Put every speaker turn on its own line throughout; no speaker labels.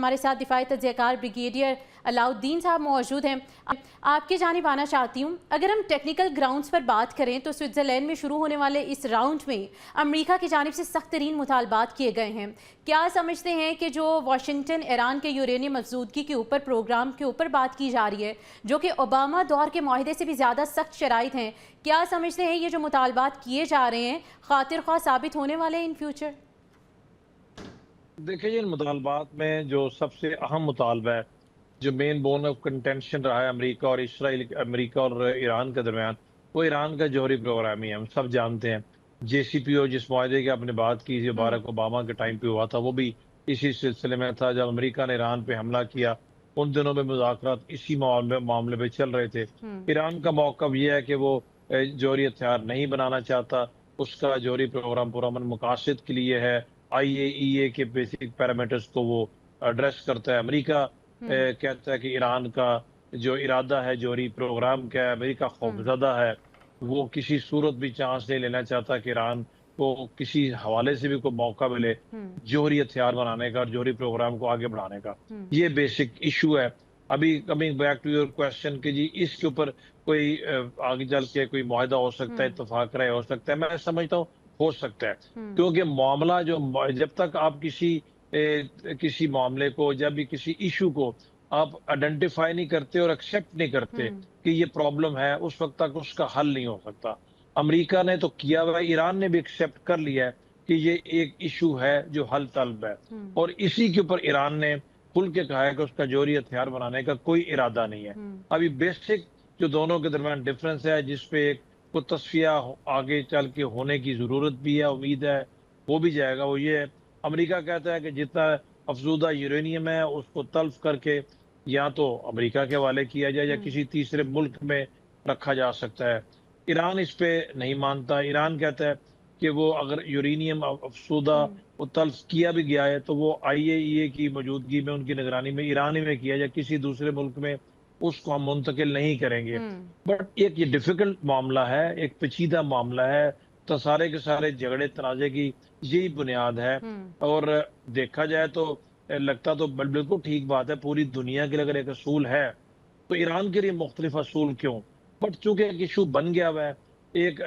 हमारे साथ दिफाई तज्ज़िया car brigadier Alauddin साहब मौजूद हैं। आपकी जानिब आना चाहती हूँ। अगर हम टेक्निकल ग्राउंड्स पर बात करें तो स्विट्ज़रलैंड में शुरू होने वाले इस राउंड में अमेरिका की जानिब से सख्त तरीन मुतालबात किए गए हैं। क्या समझते हैं कि जो वाशिंगटन ईरान के यूरेनियम अफजूदगी के ऊपर प्रोग्राम के ऊपर बात की जा रही है, जो कि ओबामा दौर के मुआहदे से भी ज़्यादा सख्त शराइत हैं, क्या समझते हैं ये जो मुतालबात किए जा रहे हैं खातिर ख्वाह साबित होने वाले हैं इन फ्यूचर?
देखिए, इन मुतालबात में जो सबसे अहम मुतालबा है, जो मेन बोन ऑफ कंटेंशन रहा है अमेरिका और अमेरिका और ईरान के दरमियान, वो ईरान का जौहरी प्रोग्राम ही है। हम सब जानते हैं JCPOA जिस मुआहदे की आपने बात की जो बाराक ओबामा के टाइम पे हुआ था, वो भी इसी सिलसिले में था। जब अमेरिका ने ईरान पे हमला किया, उन दिनों में मुज़ाकरात इसी मामले पे चल रहे थे। ईरान का मौक़िफ़ ये है कि वो जौहरी हथियार नहीं बनाना चाहता। उसका जौहरी प्रोग्राम पुरअमन मकासद के लिए है। IAEA के बेसिक पैरामीटर्स को वो एड्रेस करता है। अमेरिका कहता है कि ईरान का जो इरादा है जौहरी प्रोग्राम का है, अमेरिका खौफज़दा है। वो किसी सूरत भी चांस नहीं लेना चाहता कि ईरान को किसी हवाले से भी कोई मौका मिले जौहरी हथियार बनाने का और जौहरी प्रोग्राम को आगे बढ़ाने का। ये बेसिक इशू है। अभी coming back to your question कि जी इसके ऊपर कोई आगे चल के कोई मुआहदा हो सकता है, इत्तफाक राय हो सकता है, मैं समझता हूँ हो सकता है। क्योंकि मामला जो जब तक आप किसी मामले को, जब भी किसी इशू को आप आइडेंटिफाई नहीं करते और एक्सेप्ट नहीं करते कि ये प्रॉब्लम है, उस वक्त तक उसका हल नहीं हो सकता। अमेरिका ने तो किया हुआ है, ईरान ने भी एक्सेप्ट कर लिया है कि ये एक इशू है जो हल तलब है, और इसी के ऊपर ईरान ने खुल के कहा है कि उसका जौहरी हथियार बनाने का कोई इरादा नहीं है। अभी बेसिक जो दोनों के दरमियान डिफरेंस है, जिसपे एक को तस्फिया आगे चल के होने की जरूरत भी है, उम्मीद है हो भी जाएगा, वो ये है अमेरिका कहता है कि जितना अफजूदा यूरेनियम है उसको तल्फ करके या तो अमेरिका के हवाले किया जाए या किसी तीसरे मुल्क में रखा जा सकता है। ईरान इस पे नहीं मानता। ईरान कहता है कि वो अगर यूरेनियम अफसूदा वो तल्फ किया भी गया है तो वो IAEA की मौजूदगी में, उनकी निगरानी में ईरान में किया जाए, किसी दूसरे मुल्क में उसको हम मुंतकिल नहीं करेंगे। बट एक ये डिफिकल्ट मामला है, एक पेचीदा मामला है, तो सारे के सारे झगड़े तनाजे की यही बुनियाद है। और देखा जाए तो लगता तो बिल्कुल ठीक बात है, पूरी दुनिया के लिए अगर एक असूल है तो ईरान के लिए मुख्तलिफ असूल क्यों? बट चूंकि एक इशू बन गया हुआ है, एक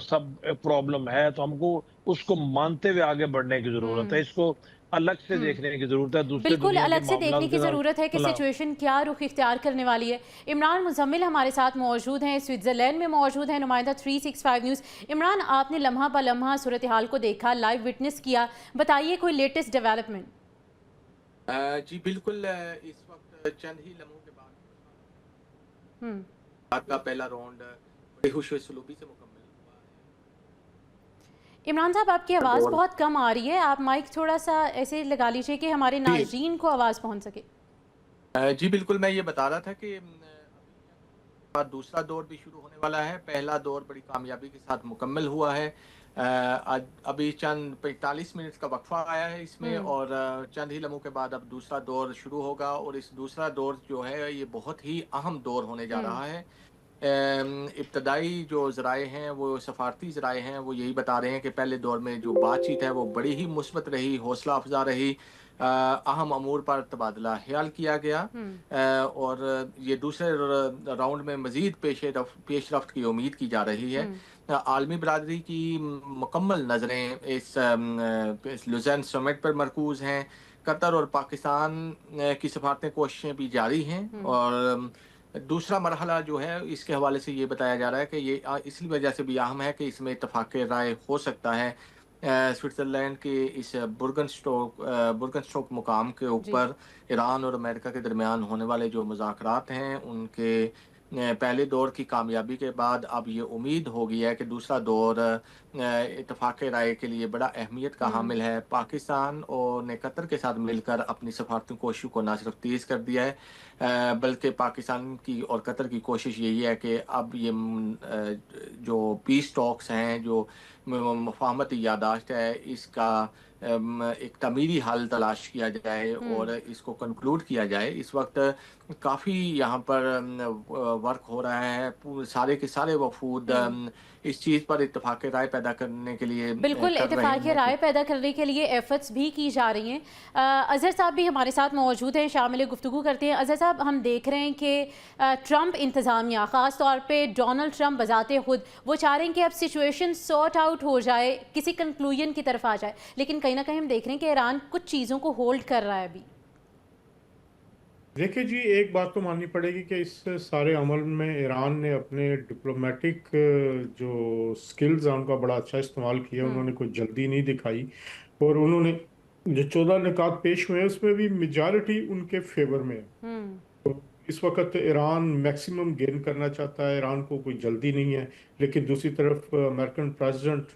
सब प्रॉब्लम है, तो हमको उसको मानते हुए आगे बढ़ने की जरूरत है। इसको अलग से देखने की जरूरत है, दूसरे
बिल्कुल
दुनिया के
अलग से
मामला
देखने की
के साथ
ज़रूरत है कि सिचुएशन क्या रुख इख्तियार करने वाली है। इमरान मुजम्मिल हमारे साथ मौजूद हैं, स्विट्ज़रलैंड में मौजूद हैं, नुमाइंदा 365 न्यूज़। इमरान, आपने लम्हा ब लम्हा सूरत हाल को देखा, लाइव विटनेस किया, बताइए कोई लेटेस्ट डेवलपमेंट।
जी बिल्कुल, इस वक्त चंद ही लम्हों के बाद का पहला राउंड बड़ी खुशसलूबी से मुकम्मल हुआ है।
इमरान साहब, आपकी आवाज़ बहुत कम आ रही है, आप माइक थोड़ा सा ऐसे लगा लीजिए कि हमारे नाज़रीन को आवाज़ पहुंच सके।
जी बिल्कुल, मैं ये बता रहा था कि दूसरा दौर भी शुरू होने वाला है। पहला दौर बड़ी कामयाबी के साथ मुकम्मल हुआ है। अभी चंद 45 मिनट का वक्फा आया है इसमें, और चंद ही लम्हों के बाद अब दूसरा दौर शुरू होगा। और इस दूसरा दौर जो है ये बहुत ही अहम दौर होने जा रहा है। इब्तदाई जो ज़राए हैं, वो सफारती ज़राए हैं, वो यही बता रहे हैं कि पहले दौर में जो बातचीत है वो बड़ी ही मुस्बत रही, हौसला अफजा रही, अहम अमूर पर तबादला ख्याल किया गया। और ये दूसरे राउंड में मज़ीद पेशरफ्त की उम्मीद की जा रही है। आलमी बरादरी की मुकम्मल नज़रें इस लुज़ैन समिट पर मरकूज़ हैं। कतर और पाकिस्तान की सफारती कोशिशें भी जारी हैं। और दूसरा मरहला जो है इसके हवाले से ये बताया जा रहा है कि ये इसी वजह से भी अहम है कि इसमें इत्तफाक़ राय हो सकता है स्विट्ज़रलैंड के इस बुर्गनस्टोक मुकाम के ऊपर ईरान और अमेरिका के दरमियान होने वाले जो मुज़ाकरात हैं, उनके पहले दौर की कामयाबी के बाद अब ये उम्मीद हो गई है कि दूसरा दौर इत्तफाक़ राय के लिए बड़ा अहमियत का हामिल है। पाकिस्तान और ने कतर के साथ मिलकर अपनी सफारती कोशिशों को न सिर्फ तेज़ कर दिया है, बल्कि पाकिस्तान की और कतर की कोशिश यही है कि अब ये जो पीस टॉक्स हैं, जो मुफाहमती यादाश्त है, इसका एक तमीरी हल तलाश किया जाए और इसको कंक्लूड किया जाए। इस वक्त काफ़ी यहाँ पर वर्क हो रहा है। सारे के सारे वफूद اس چیز پر اتفاق رائے پیدا کرنے کے لیے
بالکل
کر رہے
اتفاق
ہیں
رائے پیدا کرنے کے لیے ایفرٹس بھی کی جا رہی ہیں۔ اظہر صاحب بھی ہمارے ساتھ موجود ہیں، شامل گفتگو کرتے ہیں۔ اظہر صاحب، ہم دیکھ رہے ہیں کہ ٹرمپ انتظامیہ، خاص طور پہ ڈونلڈ ٹرمپ بذات خود، وہ چاہ رہے ہیں کہ اب سچویشن سارٹ آؤٹ ہو جائے، کسی کنکلوژن کی طرف آ جائے، لیکن کہیں نہ کہیں ہم دیکھ رہے ہیں کہ ایران کچھ چیزوں کو ہولڈ کر رہا ہے ابھی۔
دیکھیں جی، ایک بات تو ماننی پڑے گی کہ اس سارے عمل میں ایران نے اپنے ڈپلومیٹک جو سکلز ہیں ان کا بڑا اچھا استعمال کیا۔ انہوں نے کوئی جلدی نہیں دکھائی، اور انہوں نے جو 14 نکات پیش ہوئے ہیں اس میں بھی میجارٹی ان کے فیور میں ہے۔ تو اس وقت ایران میکسیمم گین کرنا چاہتا ہے، ایران کو کوئی جلدی نہیں ہے، لیکن دوسری طرف امریکن پریزیڈنٹ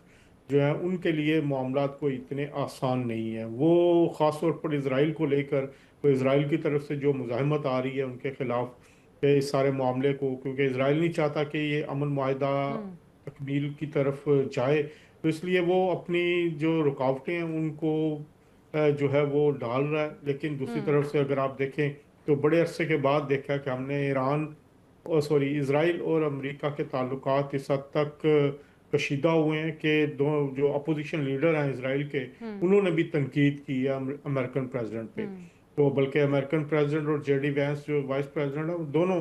جو ہیں ان کے لیے معاملات کوئی اتنے آسان نہیں ہیں۔ وہ خاص طور پر اسرائیل کو لے کر، تو اسرائیل کی طرف سے جو مزاحمت آ رہی ہے ان کے خلاف کہ اس سارے معاملے کو، کیونکہ اسرائیل نہیں چاہتا کہ یہ امن معاہدہ تکمیل کی طرف جائے، تو اس لیے وہ اپنی جو رکاوٹیں ہیں ان کو جو ہے وہ ڈال رہا ہے۔ لیکن دوسری طرف سے اگر آپ دیکھیں تو بڑے عرصے کے بعد دیکھا کہ ہم نے اسرائیل اور امریکہ کے تعلقات اس حد تک کشیدہ ہوئے ہیں کہ جو اپوزیشن لیڈر ہیں اسرائیل کے، انہوں نے بھی تنقید کی ہے امریکن پریزیڈنٹ پہ۔ تو بلکہ امریکن پریزیڈنٹ اور جے ڈی وینس جو وائس پریزیڈنٹ ہیں، دونوں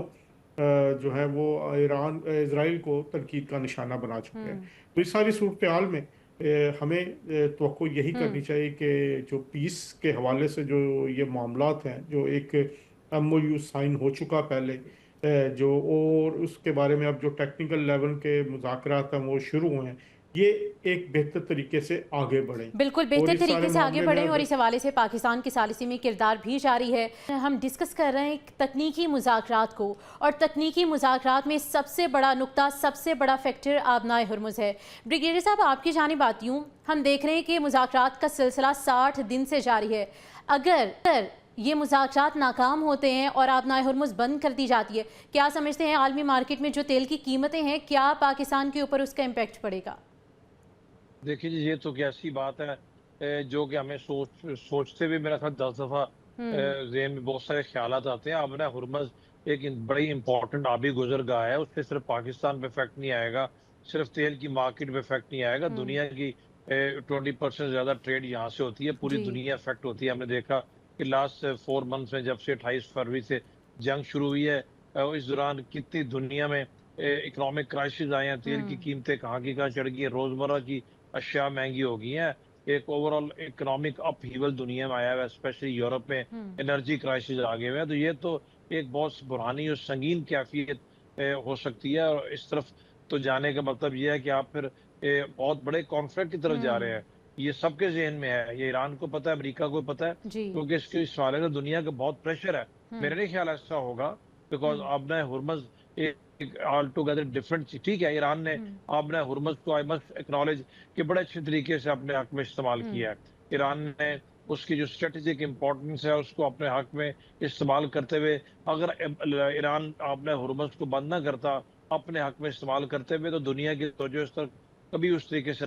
جو ہیں وہ اسرائیل کو تنقید کا نشانہ بنا چکے ہیں۔ تو اس ساری صورتحال میں ہمیں توقع یہی کرنی چاہیے کہ جو پیس کے حوالے سے جو یہ معاملات ہیں، جو ایک ایم او یو سائن ہو چکا پہلے، جو اور اس کے بارے میں اب جو ٹیکنیکل لیول کے مذاکرات ہیں وہ شروع ہوئے ہیں، یہ ایک بہتر طریقے سے آگے بڑھیں،
بالکل بہتر طریقے سے آگے بڑھیں، اور اس حوالے سے پاکستان کی ثالثی میں کردار بھی جاری ہے۔ ہم ڈسکس کر رہے ہیں تکنیکی مذاکرات کو، اور تکنیکی مذاکرات میں سب سے بڑا نقطہ، سب سے بڑا فیکٹر آبنائے ہرمز ہے۔ بریگیڈیئر صاحب، آپ کی جانب آتی ہوں، ہم دیکھ رہے ہیں کہ مذاکرات کا سلسلہ 60 دن سے جاری ہے۔ اگر یہ مذاکرات ناکام ہوتے ہیں اور آبنائے ہرمز بند کر دی جاتی ہے، کیا سمجھتے ہیں عالمی مارکیٹ میں جو تیل کی قیمتیں ہیں، کیا پاکستان کے اوپر اس کا امپیکٹ پڑے گا؟
دیکھیے جی، یہ تو کیسی بات ہے جو کہ ہمیں سوچتے ہوئے میرا خیال 10 دفعہ ذہن میں بہت سارے خیالات آتے ہیں۔ آبنہ ہرمز ایک بڑی امپورٹنٹ آبی گزر گاہ ہے، اس سے صرف پاکستان پہ افیکٹ نہیں آئے گا، صرف تیل کی مارکیٹ پہ افیکٹ نہیں آئے گا، دنیا کی 20% زیادہ ٹریڈ یہاں سے ہوتی ہے، پوری دنیا افیکٹ ہوتی ہے۔ ہم نے دیکھا کہ لاسٹ 4 منتھس میں جب سے 28 فروری سے جنگ شروع ہوئی ہے، اس دوران کتنی دنیا میں اکنامک کرائسس آئے ہیں، تیل کی قیمتیں کہاں کی کہاں چڑھ گئی ہیں، روزمرہ کی اشیاء مہنگی ہو گئی ہیں، ایک اوورآل اکنامک اپ ہیول دنیا میں آیا ہوا ہے، اسپیشلی یورپ میں انرجی کرائسس آگے ہوئے ہیں۔ تو یہ تو ایک بہت برہانی اور سنگین کیفیت ہو سکتی ہے، اور اس طرف تو جانے کا مطلب یہ ہے کہ آپ پھر بہت بڑے کانفلکٹ کی طرف جا رہے ہیں۔ یہ سب کے ذہن میں ہے، یہ ایران کو پتہ ہے، امریکہ کو پتہ ہے، کیونکہ اس کے اس حوالے سے دنیا کا بہت پریشر ہے۔ میرے نہیں خیال ایسا ہوگا، بیکاز آبنہ ہرمز آل ٹوگیدر ڈفرنٹ، ٹھیک ہے، ایران نے آبنہ ہرمز کو آئی مسٹ ایکنالج کہ بڑے اچھے طریقے سے اپنے حق میں استعمال کیا ہے۔ ایران نے اس کی جو اسٹریٹجک امپورٹنس ہے اس کو اپنے حق میں استعمال کرتے ہوئے، اگر ایران آبنہ ہرمز کو بند نہ کرتا اپنے حق میں استعمال کرتے ہوئے، تو دنیا کی توجہ اس طرح کبھی اس طریقے سے